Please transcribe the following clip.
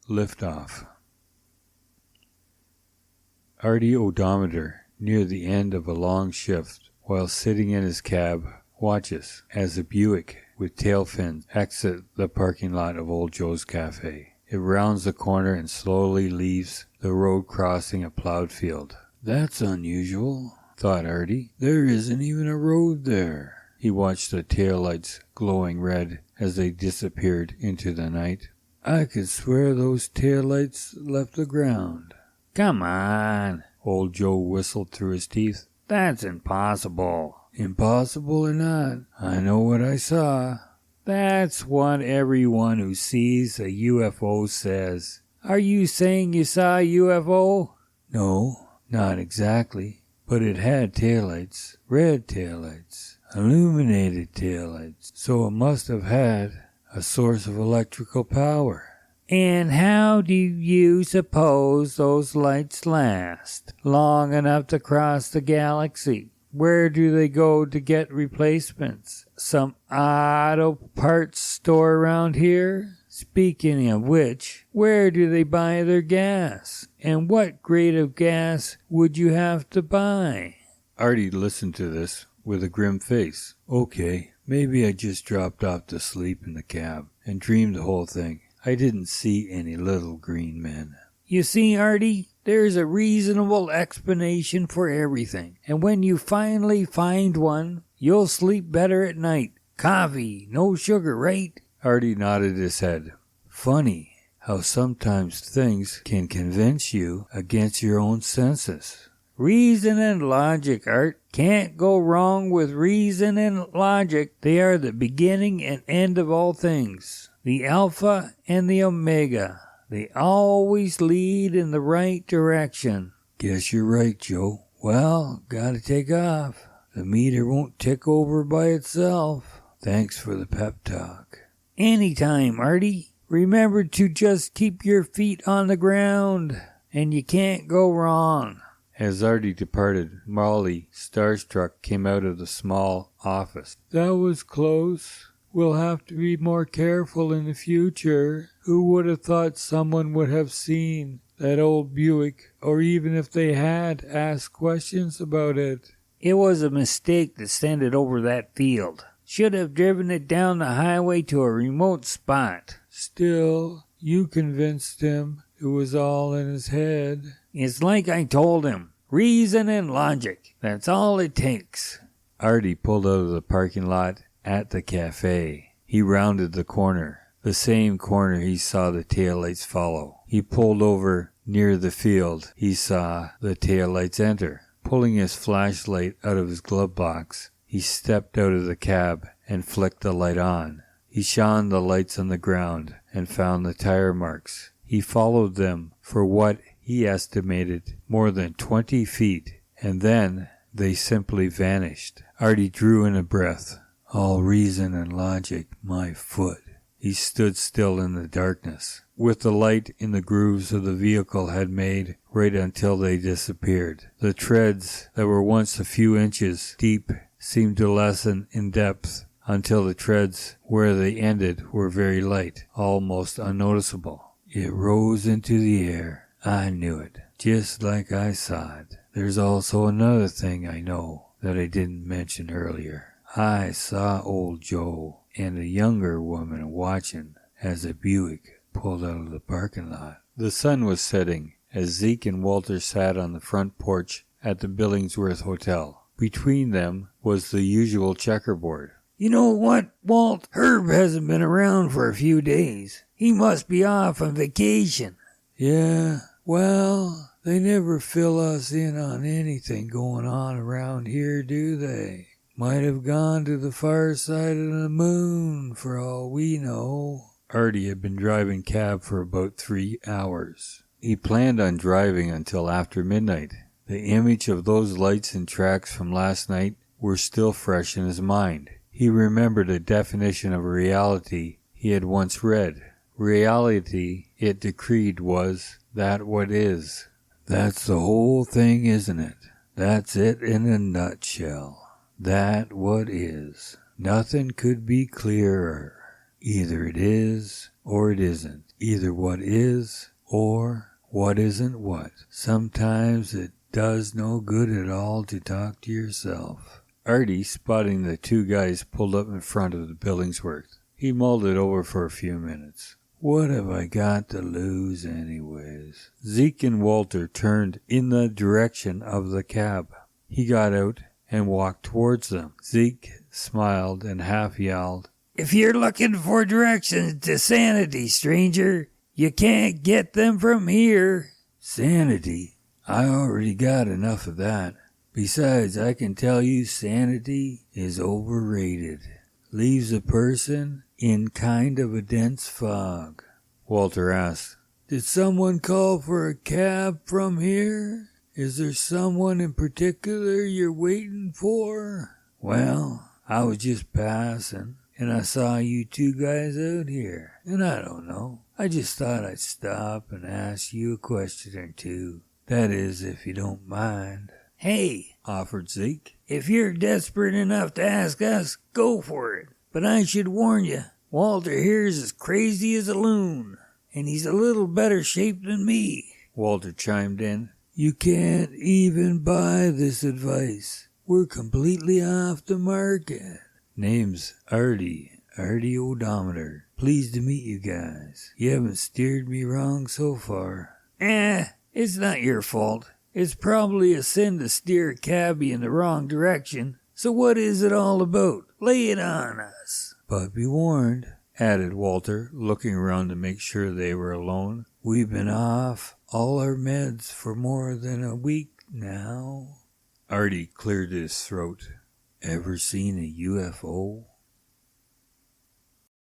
Liftoff. Artie Odometer, near the end of a long shift, while sitting in his cab, watches as a Buick with tail fins exits the parking lot of Old Joe's Cafe. It rounds the corner and slowly leaves the road crossing a plowed field. "That's unusual," thought Artie. "There isn't even a road there." He watched the taillights glowing red as they disappeared into the night. "I could swear those taillights left the ground." "Come on," Old Joe whistled through his teeth. "That's impossible." "Impossible or not, I know what I saw." "That's what everyone who sees a UFO says. Are you saying you saw a UFO?" "No, not exactly. But it had taillights, red taillights, illuminated taillights, so it must have had a source of electrical power." "And how do you suppose those lights last long enough to cross the galaxy? Where do they go to get replacements? Some auto parts store around here? Speaking of which, where do they buy their gas? And what grade of gas would you have to buy?" Artie listened to this with a grim face. "Okay, maybe I just dropped off to sleep in the cab and dreamed the whole thing. I didn't see any little green men." "You see, Artie, there's a reasonable explanation for everything. And when you finally find one, you'll sleep better at night. Coffee, no sugar, right?" Artie nodded his head. "Funny how sometimes things can convince you against your own senses." "Reason and logic, Art. Can't go wrong with reason and logic. They are the beginning and end of all things. The Alpha and the Omega. They always lead in the right direction." "Guess you're right, Joe. Well, gotta take off. The meter won't tick over by itself. Thanks for the pep talk." "Anytime, Artie. Remember to just keep your feet on the ground, and you can't go wrong." As Artie departed, Molly, starstruck, came out of the small office. "That was close. We'll have to be more careful in the future. Who would have thought someone would have seen that old Buick, or even if they had, asked questions about it?" "It was a mistake to send it over that field. Should have driven it down the highway to a remote spot." "Still, you convinced him it was all in his head." "It's like I told him. Reason and logic. That's all it takes." Artie pulled out of the parking lot at the cafe. He rounded the corner, the same corner he saw the taillights follow. He pulled over near the field. He saw the taillights enter. Pulling his flashlight out of his glove box, he stepped out of the cab and flicked the light on. He shone the lights on the ground and found the tire marks. He followed them for what he estimated more than 20 feet, and then they simply vanished. Artie drew in a breath. "All reason and logic, my foot." He stood still in the darkness, with the light in the grooves of the vehicle had made right until they disappeared. The treads that were once a few inches deep seemed to lessen in depth until the treads where they ended were very light, almost unnoticeable. "It rose into the air. I knew it, just like I saw it. There's also another thing I know that I didn't mention earlier. I saw old Joe and a younger woman watching as a Buick pulled out of the parking lot." The sun was setting as Zeke and Walter sat on the front porch at the Billingsworth Hotel. Between them was the usual checkerboard. "You know what, Walt? Herb hasn't been around for a few days. He must be off on vacation." "Yeah, well, they never fill us in on anything going on around here, do they? Might have gone to the far side of the moon, for all we know." Artie had been driving cab for about 3 hours. He planned on driving until after midnight. The image of those lights and tracks from last night were still fresh in his mind. He remembered a definition of reality he had once read. Reality, it decreed, was that what is. That's the whole thing, isn't it? That's it in a nutshell. That what is. Nothing could be clearer. Either it is or it isn't. either what is or what isn't what. Sometimes it does no good at all to talk to yourself. Artie, spotting the two guys, pulled up in front of the Billingsworth. He mulled it over for a few minutes. What have I got to lose anyways? Zeke and Walter turned in the direction of the cab. He got out and walked towards them. Zeke smiled and half yelled, "If you're looking for directions to sanity, stranger, you can't get them from here." Sanity? I already got enough of that. Besides, I can tell you sanity is overrated. Leaves a person in kind of a dense fog. Walter asked, Did someone call for a cab from here? Is there someone in particular you're waiting for? Well, I was just passing, and I saw you two guys out here, and I don't know. I just thought I'd stop and ask you a question or two. That is, if you don't mind. "Hey," offered Zeke, "if you're desperate enough to ask us, go for it. But I should warn you, Walter here's as crazy as a loon, and he's a little better shaped than me." Walter chimed in. You can't even buy this advice. We're completely off the market. Name's Artie Odometer. Pleased to meet you guys. You haven't steered me wrong so far. It's not your fault. It's probably a sin to steer a cabbie in the wrong direction. So what is it all about? Lay it on us. But be warned, added Walter, looking around to make sure they were alone. We've been off all our meds for more than a week now. Artie cleared his throat. Ever seen a UFO?